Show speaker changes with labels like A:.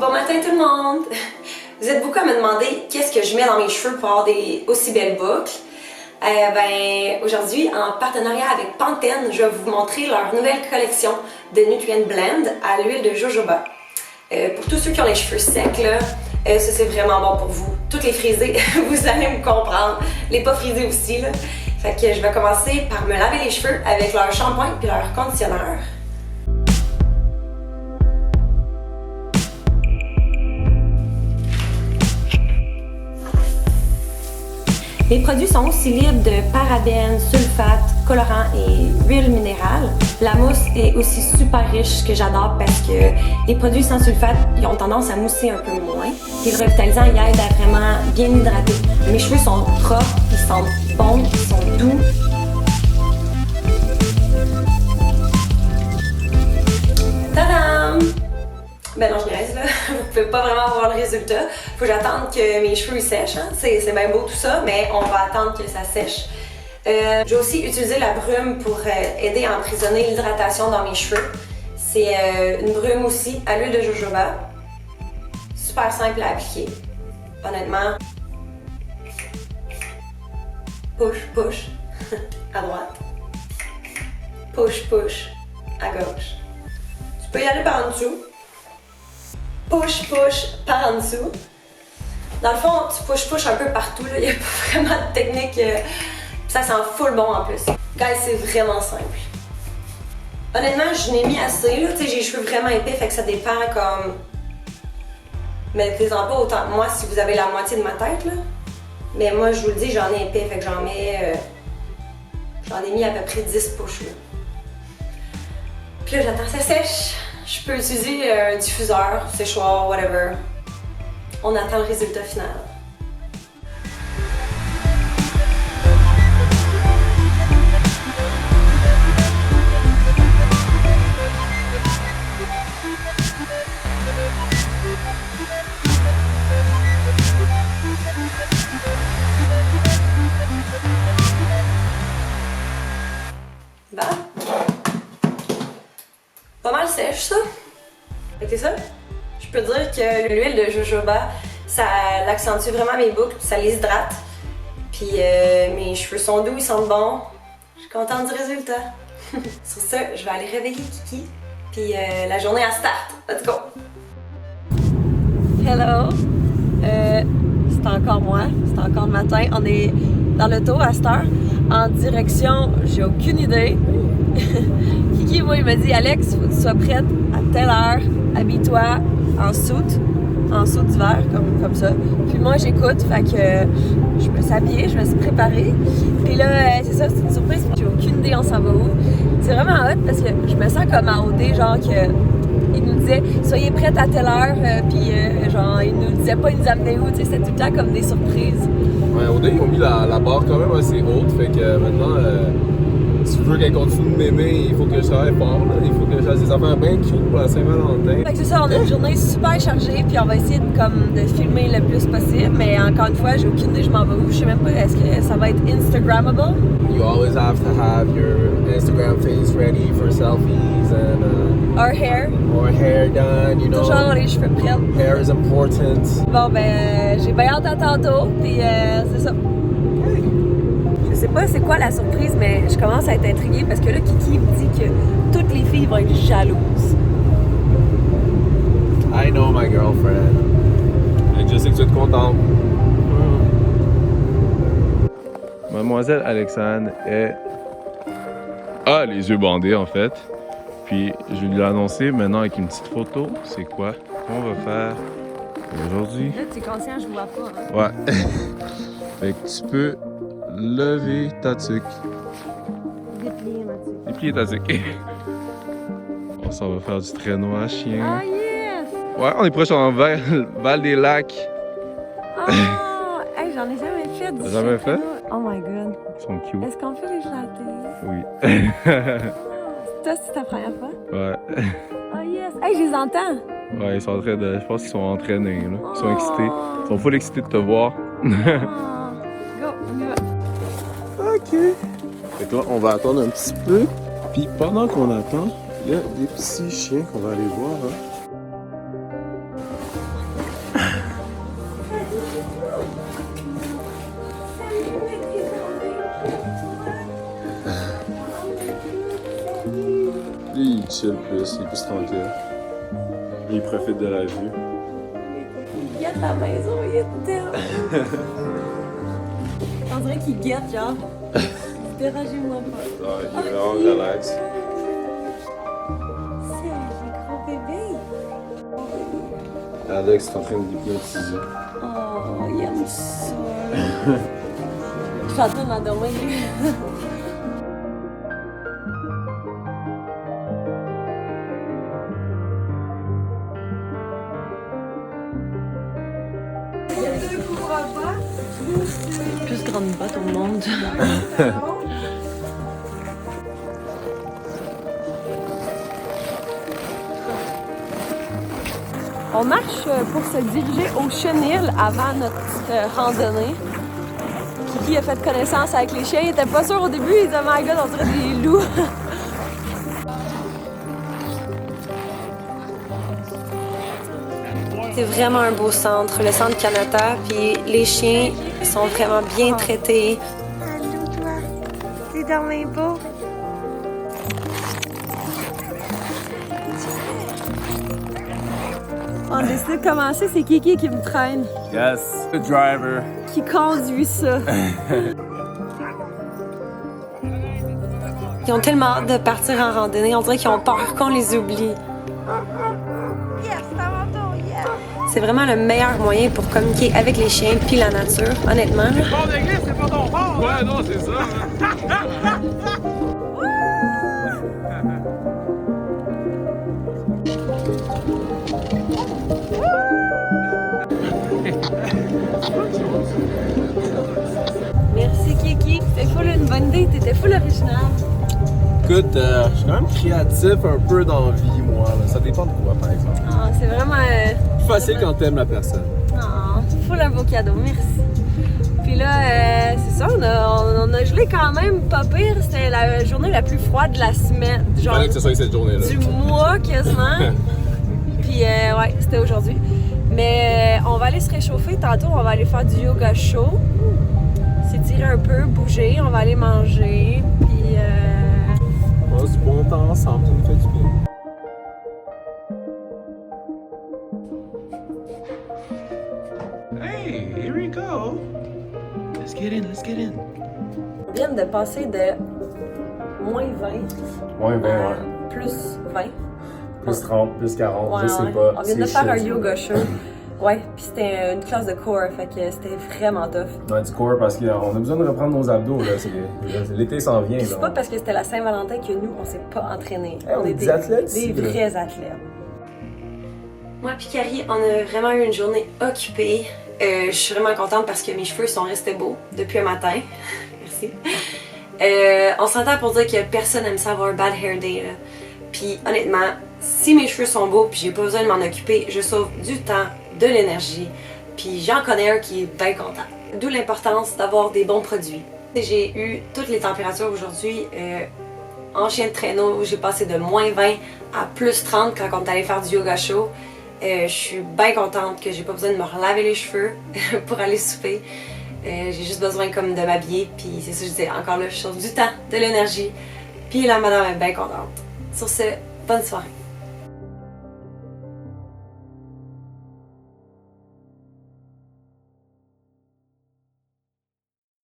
A: Bon matin tout le monde! Vous êtes beaucoup à me demander qu'est-ce que je mets dans mes cheveux pour avoir des aussi belles boucles. Aujourd'hui, en partenariat avec Pantene, je vais vous montrer leur nouvelle collection de Nutrient Blend à l'huile de jojoba. Pour tous ceux qui ont les cheveux secs, là, ça c'est vraiment bon pour vous. Toutes les frisées, vous allez me comprendre. Les pas frisés aussi, là. Fait que je vais commencer par me laver les cheveux avec leur shampoing et leur conditionneur. Les produits sont aussi libres de parabènes, sulfates, colorants et huiles minérales. La mousse est aussi super riche, que j'adore parce que les produits sans sulfate, ils ont tendance à mousser un peu moins. Puis le revitalisant, il aide à vraiment bien hydrater. Mes cheveux sont propres, ils sentent bons, ils sont doux. Tadam! Ben non, je niaise, là. Vous pouvez pas vraiment voir le résultat. Faut que j'attende que mes cheveux sèchent. Hein. C'est bien beau tout ça, mais on va attendre que ça sèche. J'ai aussi utilisé la brume pour aider à emprisonner l'hydratation dans mes cheveux. C'est une brume aussi à l'huile de jojoba. Super simple à appliquer. Honnêtement. Push, push à droite. Push, push à gauche. Tu peux y aller par en dessous. Push, push par en dessous. Dans le fond, tu push un peu partout. Il n'y a pas vraiment de technique. Ça sent full bon en plus. Guys, c'est vraiment simple. Honnêtement, je n'ai mis assez. J'ai les cheveux vraiment épais, fait que ça dépend comme... Mettez-en pas autant que moi si vous avez la moitié de ma tête. Là. Mais moi, je vous le dis, j'en ai épais, fait que j'en mets... J'en ai mis à peu près 10 push. Là. Puis là, j'attends que ça sèche. Je peux utiliser un diffuseur, séchoir, whatever. On attend le résultat final. Bon. Pas mal sèche ça. Fait que c'est ça. Je peux dire que l'huile de jojoba, ça accentue vraiment mes boucles, ça les hydrate. Puis mes cheveux sont doux, ils sentent bon. Je suis contente du résultat. Sur ça, je vais aller réveiller Kiki. Puis la journée elle start. Let's go! Hello! C'est encore moi, c'est encore le matin. On est dans l'auto à cette heure, en direction, j'ai aucune idée. Kiki, moi, il m'a dit Alex, faut que tu sois prête à telle heure, habille-toi en soute d'hiver, comme ça. Puis moi, j'écoute, fait que je me suis habillée, je me suis préparée. Puis là, c'est ça, c'est une surprise, j'ai aucune idée, on s'en va où. C'est vraiment hot parce que je me sens comme à OD, genre que. Il nous disait soyez prête à telle heure, puis genre, il nous disait pas, il nous amenait où, tu sais, c'était tout le temps comme des surprises.
B: Ouais, au début, ils ont mis la barre quand même assez haute, fait que maintenant, si tu veux qu'elle continue de m'aimer, il faut que je travaille fort, là. Il faut que je fasse des affaires bien cute pour la Saint-Valentin.
A: Fait que c'est ça, on a une journée super chargée, puis on va essayer de filmer le plus possible, mais encore une fois, j'ai aucune idée, je m'en vais où, je sais même pas, est-ce que ça va être Instagrammable?
B: You always have to have your Instagram face ready for selfies and...
A: Or hair.
B: Or hair done, you know.
A: Toujours les cheveux prêts.
B: Hair is important.
A: Bon, ben, j'ai bien hâte à tantôt, puis c'est ça.
B: Hey.
A: Je sais pas c'est quoi la surprise, mais je commence à être intriguée parce que là, Kiki me dit que toutes les filles vont être jalouses.
B: I know my girlfriend. Et je sais que tu es contente. Mademoiselle Alexandre a les yeux bandés en fait. Puis je lui ai annoncé maintenant avec une petite photo, c'est quoi qu'on va faire aujourd'hui.
A: Là, tu es conscient, je vois pas. Hein?
B: Ouais. Fait que tu peux lever ta tuque.
A: Déplier ma tuque.
B: Déplier ta tuque. On s'en va faire du traîneau à chien.
A: Ah yes!
B: Ouais, on est proche en Val des Lacs.
A: Oh! Hey, j'en ai jamais fait du
B: Jamais fait?
A: Oh my god.
B: Ils sont cute.
A: Est-ce qu'on fait les châtés?
B: Oui.
A: Toi, c'est ta première fois?
B: Ouais.
A: Oh yes! Hey, je les entends!
B: Ouais, ils sont en train de. Je pense qu'ils sont entraînés, là. Ils sont excités. Ils sont full excités de te voir.
A: Oh. Go, on y va.
B: Ok. Et toi, on va attendre un petit peu. Puis pendant qu'on attend, il y a des petits chiens qu'on va aller voir. Hein. Lui, il chill plus, il est plus tranquille. Lui, il profite de la vue.
A: Il guette la maison, il est tellement... On dirait qu'il guette, genre. Dérangez-moi pas.
B: Ah, il est vraiment relax.
A: C'est un gros bébé.
B: Alex est en train de l'hypnotiser.
A: Oh, il aime ça. Je suis en train d'endormir. Plus grande botte au monde. On marche pour se diriger au chenil avant notre petite randonnée. Kiki a fait connaissance avec les chiens. Il était pas sûr au début. Il disait « My God, on dirait des loups! » C'est vraiment un beau centre, le centre Canada. Puis les chiens sont vraiment bien traités. Allô, toi! C'est dormi beau! On décide de commencer, c'est Kiki qui me traîne.
B: Yes, the driver.
A: Qui conduit ça. Ils ont tellement hâte de partir en randonnée, on dirait qu'ils ont peur qu'on les oublie. C'est vraiment le meilleur moyen pour communiquer avec les chiens puis la nature, honnêtement.
C: Le bord de glisse, c'est pas ton bord!
B: Ouais, non, c'est ça.
A: Merci Kiki, c'était full une bonne idée, t'étais full original.
B: Écoute, je suis quand même créatif un peu dans la vie, moi. Là. Ça dépend de quoi, par exemple.
A: Ah, c'est vraiment...
B: Plus facile quand t'aimes la personne.
A: Ah, full un beau cadeau, merci. Puis là, c'est ça, on a gelé quand même pas pire. C'était la journée la plus froide de la semaine. Genre,
B: Fallait que ce soit cette journée-là.
A: du mois quasiment. Puis ouais, c'était aujourd'hui. Mais on va aller se réchauffer. Tantôt, on va aller faire du yoga chaud. S'étirer un peu, bouger. On va aller manger. Puis...
B: On passe du bon temps ensemble, ça nous fait du bien.
C: Hey, here we go. Let's get in, let's get in.
A: On vient de passer de moins 20
B: Ouais, ben
A: à
B: ouais.
A: plus 20.
B: Plus 30, plus 40,
A: Ouais,
B: je sais
A: ouais.
B: pas.
A: On vient de faire un yoga show. Ouais, puis c'était une classe de core, fait que c'était vraiment tough.
B: Ouais, du corps parce qu'on a besoin de reprendre nos abdos, là. L'été s'en vient,
A: C'est
B: là.
A: pas parce que c'était la Saint-Valentin que nous, on s'est pas entraînés.
B: Hey, on est des athlètes
A: des
B: ici, là.
A: vrais athlètes. Moi puis Carrie, on a vraiment eu une journée occupée. Je suis vraiment contente parce que mes cheveux sont restés beaux depuis un matin. Merci. On s'entend pour dire que personne aime ça avoir un bad hair day, là. Puis honnêtement, si mes cheveux sont beaux puis j'ai pas besoin de m'en occuper, je sauve du temps, de l'énergie. Puis j'en connais un qui est bien content. D'où l'importance d'avoir des bons produits. J'ai eu toutes les températures aujourd'hui. En chien de traîneau, j'ai passé de moins 20 à plus 30 quand on est allé faire du yoga chaud. Je suis bien contente que j'ai pas besoin de me relaver les cheveux pour aller souper. J'ai juste besoin comme de m'habiller. Puis c'est ça que je disais, encore là, je sauve du temps, de l'énergie. Puis la madame est bien contente. Sur ce, bonne soirée.